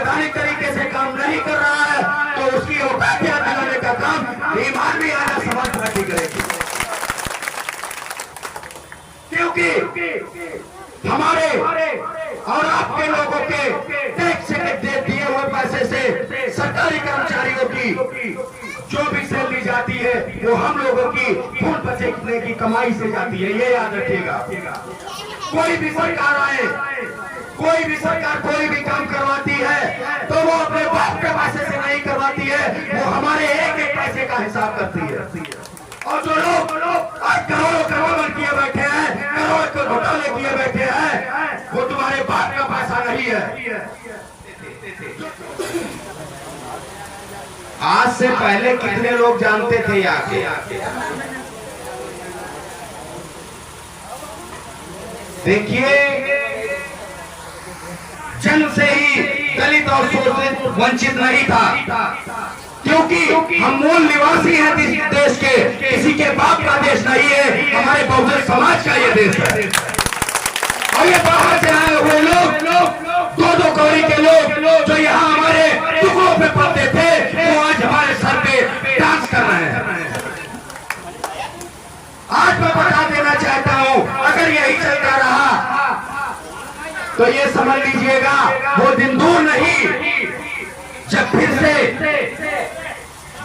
संवैधानिक तरीके से काम नहीं कर रहा है तो उसकी औकात याद दिलाने का काम भीम आर्मी आना समाज पार्टी करेगी। क्योंकि हमारे और आपके लोगों के टैक्स के दिए हुए पैसे से सरकारी कर्मचारियों की जो भी सैलरी जाती है वो हम लोगों की खून पसीने की कमाई से जाती है, ये याद रखिएगा। कोई भी सरकार आए, कोई भी सरकार कोई भी काम करवाती है तो वो अपने बाप के पैसे से नहीं करवाती है, वो हमारे एक एक पैसे का हिसाब करती है। और जो लोग आज करोड़ों करोड़ किए बैठे हैं, करोड़ के घोटाले किए बैठे हैं, वो तुम्हारे बाप का पैसा नहीं है। आज से पहले कितने लोग जानते थे आगे? देखिए, जन्म से ही दलित और शोषित वंचित नहीं था, क्योंकि हम मूल निवासी हैं इस देश के, किसी के बाप का देश नहीं है, हमारे बहुजन समाज का ये देश है। और ये बाहर से आए हुए लोग, दो कौड़ी के लोग जो यहाँ हमारे टुकड़ों पे पड़ते थे, वो आज हमारे सर पे डांस कर रहे हैं। आज मैं बता देना चाहता हूँ, अगर यही चलता रहा तो ये समझ लीजिएगा वो दिन दूर नहीं जब फिर से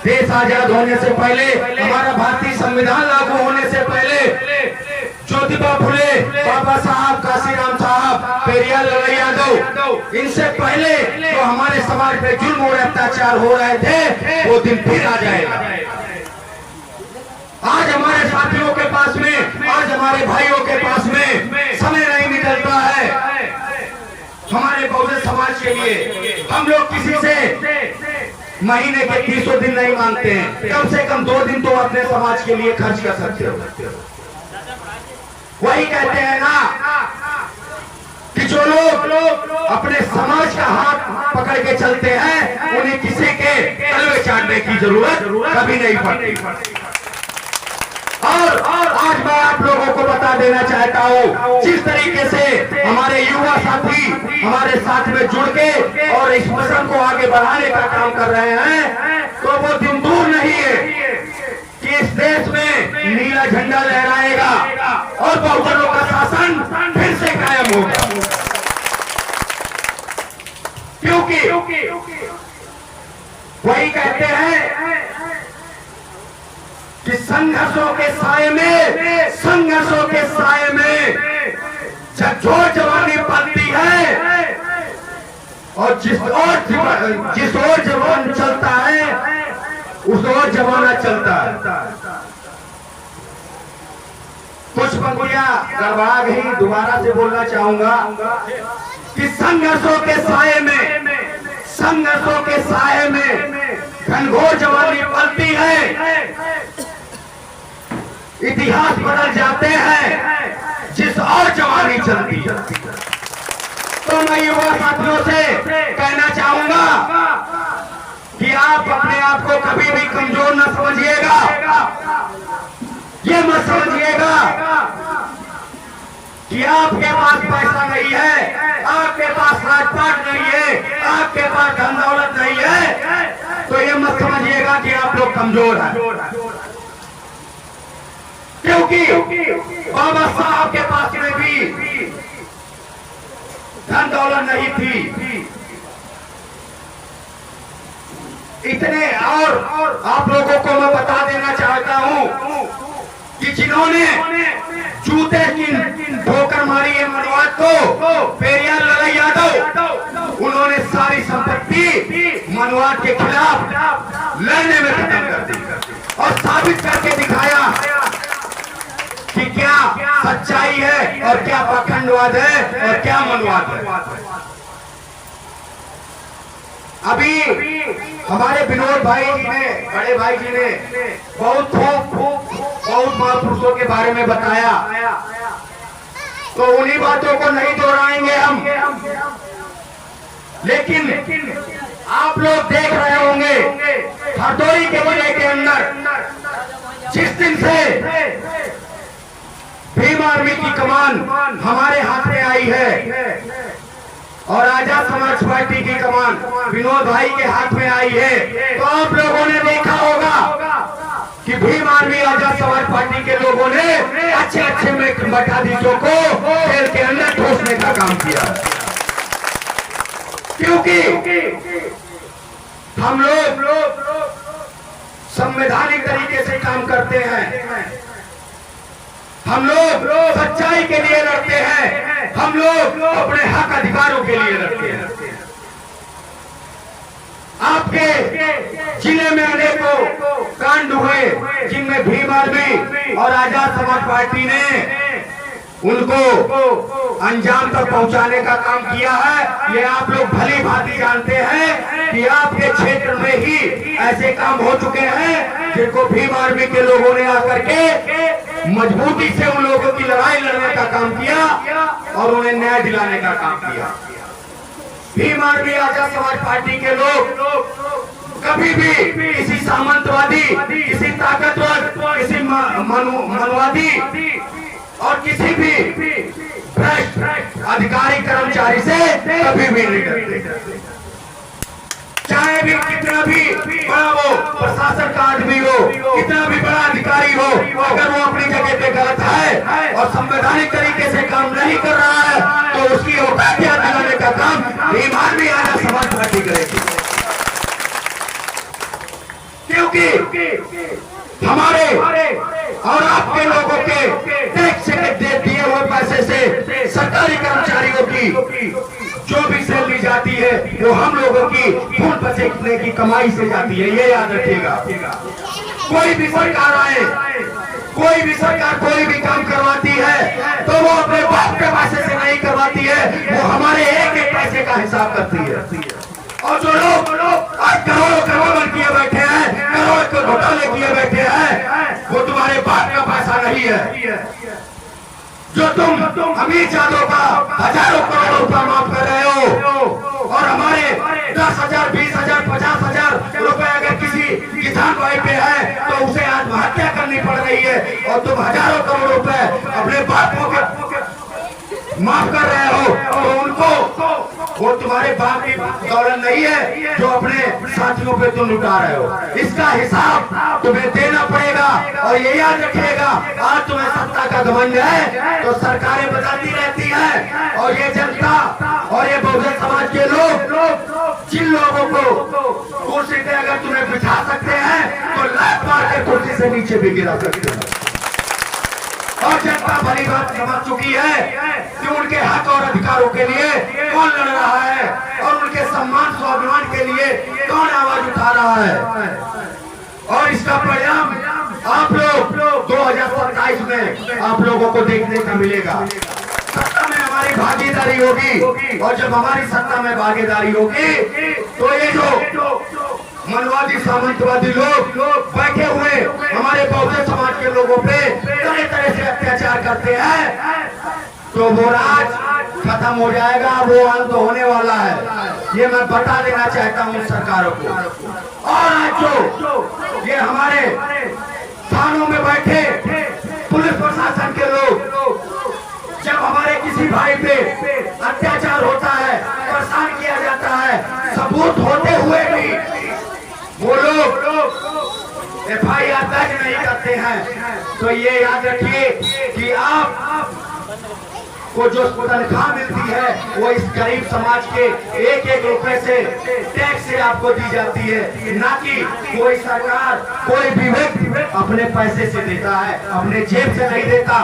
देश आजाद होने से पहले, हमारा भारतीय संविधान लागू होने से पहले ज्योतिबा फुले, बाबा साहब, काशीराम साहब, पेरियार लाल यादव, इनसे पहले जो हमारे समाज पे जुल्म और अत्याचार हो रहे थे वो दिन फिर आ जाएगा। आज हमारे साथियों के पास में, आज हमारे भाइयों के पास में समय नहीं निकलता है हमारे बहुजन समाज के लिए। हम लोग किसी से महीने के 300 दिन नहीं मांगते हैं, कम से कम 2 दिन तो अपने समाज के लिए खर्च कर सकते हो। वही कहते हैं ना कि जो लोग अपने समाज का हाथ पकड़ के चलते हैं उन्हें किसी के तलवे चाटने की जरूरत कभी नहीं पड़ती। और आज मैं आप लोगों को बता देना चाहता हूँ, जिस तरीके से हमारे युवा साथी हमारे साथ में जुड़ के और इस मिशन को आगे बढ़ाने का काम कर रहे हैं, तो वो दिन दूर नहीं है कि इस देश में नीला झंडा लहराएगा और बहुजनों का शासन फिर से कायम होगा। क्योंकि वही कहते हैं कि संघर्षों के साए में जब जोर जवानी पलती है और जिस ओर जवान चलता है उस ओर जमाना चलता है। कुछ पंक्तियां गड़बड़ा गई, दोबारा से बोलना चाहूंगा कि संघर्षों के साए में घनघोर जवानी पलती है, इतिहास बदल जाते हैं जिस और जवानी चलती है। तो मैं युवा साथियों से कहना चाहूंगा कि आप अपने आप को कभी भी कमजोर न समझिएगा, ये मत समझिएगा कि आपके पास पैसा नहीं है, आपके पास राजपाट नहीं है, आपके पास धन दौलत नहीं है, तो ये मत समझिएगा कि आप लोग कमजोर हैं। क्योंकि बाबा साहब के पास में भी धन दौलत नहीं थी इतने। और आप लोगों को मैं बता देना चाहता हूं कि जिन्होंने जूते की ठोकर मारी है मनुवाद को, पेरियार लाल यादव, उन्होंने सारी संपत्ति मनुवाद के खिलाफ लड़ने में खत्म कर दी और साबित करके दिखाया कि क्या सच्चाई है और क्या पाखंडवाद है और क्या मनवाद है। अभी हमारे विनोद भाई जी ने, बड़े भाई जी ने बहुत महापुरुषों के बारे में बताया, तो उन्हीं बातों को नहीं दोहराएंगे हम, लेकिन आप लोग देख रहे होंगे हरदोई के जिले के अंदर जिस दिन से भीम आर्मी की कमान हमारे हाथ में आई है और आजाद समाज पार्टी की कमान विनोद भाई के हाथ में आई है, तो आप लोगों ने देखा होगा कि भीम आर्मी आजाद समाज पार्टी के लोगों ने अच्छे मठाधीशों को जेल के अंदर ठोसने का काम किया, क्योंकि हम लोग संवैधानिक तरीके से काम करते हैं, हम लोग सच्चाई के लिए लड़ते हैं, हम लोग अपने हक अधिकारों के लिए लड़ते हैं। आपके जिले में अनेकों कांड हुए जिनमें भीम आर्मी और आजाद समाज पार्टी ने उनको अंजाम तक पहुंचाने का काम किया है। ये आप लोग भली भांति जानते हैं कि आपके क्षेत्र में ही ऐसे काम हो चुके हैं जिनको भीम आर्मी के लोगों ने आकर के मजबूती से उन लोगों की लड़ाई लड़ने का काम किया और उन्हें न्याय दिलाने का काम किया। भीम आर्मी आजाद समाज पार्टी के लोग कभी भी किसी सामंतवादी, किसी ताकतवर, किसी मनुवादी और किसी भी भ्रष्ट अधिकारी कर्मचारी से कभी भी नहीं डरते, चाहे भी कितना भी बड़ा वो प्रशासन का आदमी हो, कितना भी बड़ा अधिकारी हो, अगर वो अपनी जगह पे गलत है और संवैधानिक तरीके से काम नहीं कर रहा है तो उसकी औकात दिलाने का काम भीम आर्मी आजाद समाज पार्टी करेगी, क्योंकि हमारे और आपके लोगों के टैक्स से दिए हुए पैसे से सरकारी कर्मचारियों की जो भी सैलरी जाती है वो हम लोगों की खून पसीने की कमाई से जाती है, ये याद रखिएगा। कोई भी सरकार आए, कोई भी सरकार कोई भी काम करवाती है तो वो अपने बाप के पैसे से नहीं करवाती है, वो हमारे एक पैसे का हिसाब करती है। और जो लोग आज करोड़ों किए बैठे हैं, करोड़ों के घोटाले किए बैठे हैं, वो तुम्हारे बाप का पैसा नहीं है। जो तुम अमित यादव का हजारों करोड़ रुपया माफ कर रहे हो और हमारे 10,000, 20,000, 50,000 रुपए अगर किसी किसान भाई पे है तो उसे आत्महत्या करनी पड़ रही है और तुम हजारों करोड़ रुपए अपने बापों के माफ कर रहे हो, तो उनको वो तुम्हारे बाप की दौलत नहीं है जो अपने साथियों पे तुम लुटा रहे हो। इसका हिसाब तुम्हें देना पड़ेगा और ये याद रखिएगा, आज तुम्हें सत्ता का घमंड है तो सरकारें बदलती रहती है और ये जनता और ये बहुजन समाज के लोग जिन लोगों को कुर्सी पे अगर तुम्हें बिठा सकते हैं तो लात मार के कुर्सी से नीचे भी गिरा सकते हैं। और जनता भली बात समझ चुकी है कि उनके हक और अधिकारों के लिए कौन लड़ रहा है और उनके सम्मान स्वाभिमान के लिए कौन आवाज उठा रहा है। और इसका परिणाम आप लोग 2027 में आप लोगों को देखने का मिलेगा। सत्ता में हमारी भागीदारी होगी और जब हमारी सत्ता में भागीदारी होगी तो ये जो मनवादी सामंतवादी लोग बैठे हुए हमारे बहुजन समाज के लोगों पे तरह तरह से अत्याचार करते हैं तो वो राज खत्म हो जाएगा, वो अंत होने वाला है, ये मैं बता देना चाहता हूँ सरकारों को। और आज जो ये हमारे थानों में बैठे पुलिस प्रशासन के लोग जब हमारे किसी भाई पे अत्याचार होता है, परेशान किया जाता है, सबूत होते हुए भी वो लोग FIR दर्ज नहीं करते हैं, तो ये याद रखिए कि आप को जो तनख्वाह मिलती है वो इस गरीब समाज के एक रुपए से टैक्स से आपको दी जाती है, ना कि कोई सरकार कोई भी व्यक्ति अपने पैसे से देता है, अपने जेब से नहीं देता।